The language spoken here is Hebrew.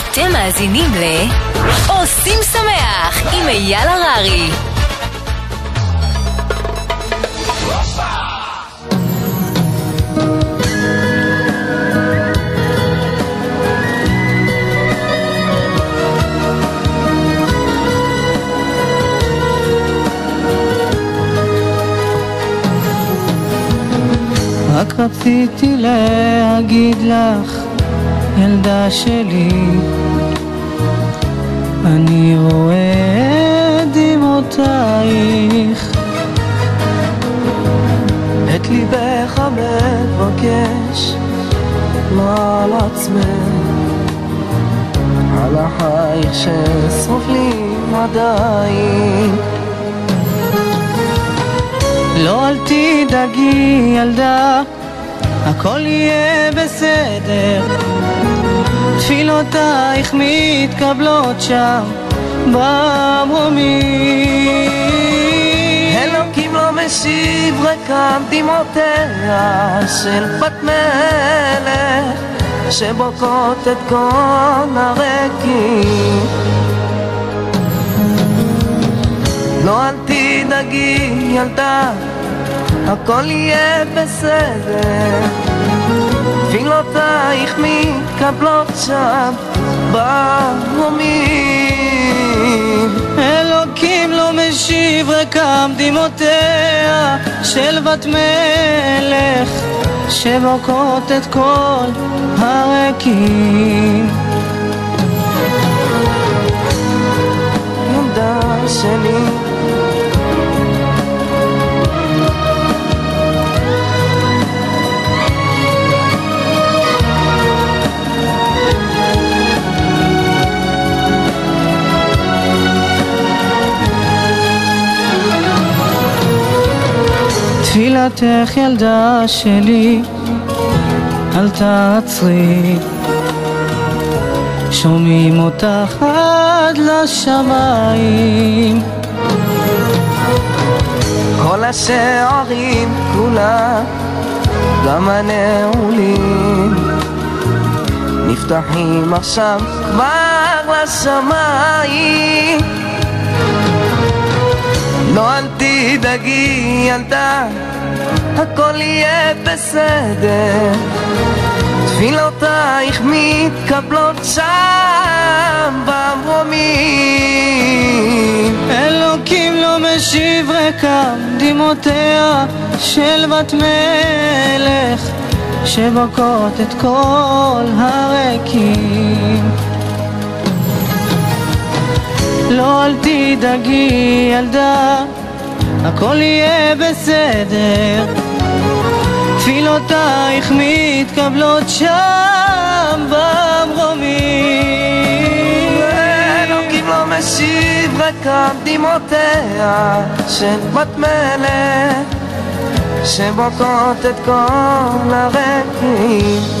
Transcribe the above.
אתם מאזינים עושים שמח עם אייל הררי. רק רציתי להגיד לך, ילדה שלי, אני רואה דמעותייך, את ליבך המבקש, לא על עצמך, על החייך שסובלים עדיין. לא אל תדאגי ילדה, הכל יהיה בסדר, תפילותייך מתקבלות שם במרומים. אלוקים לא משיב ריקם דמעותיה של בת מלך, שבוקעות את כל הריקים. לא אל תדאגי ילדה, הכל יהיה בסדר, תפילותייך מתקבלות שם במרומים. אלוקים לא משיב ריקם דמעותיה של בת מלך, שבוקעות את כל הריקים. ילדה שלי, תפילתך ילדה שלי, אל תעצרי, שומעים אותך עד לשמיים. כל השערים כולם, גם הנעולים, נפתחים עכשיו כבר לשמיים. לא אל תדאגי ילדה, הכל יהיה בסדר, תפילותייך מתקבלות שם במרומים. אלוקים לא משיב ריקם דמעותיה של בת מלך, שבוקעות את כל הריקים. לא אל תדאגי ילדה, הכל יהיה בסדר, תפילותייך מתקבלות שם במרומים. אלוקים לא משיב ריקם דמעותיה של בת מלך, שבוקעות את כל הריקים.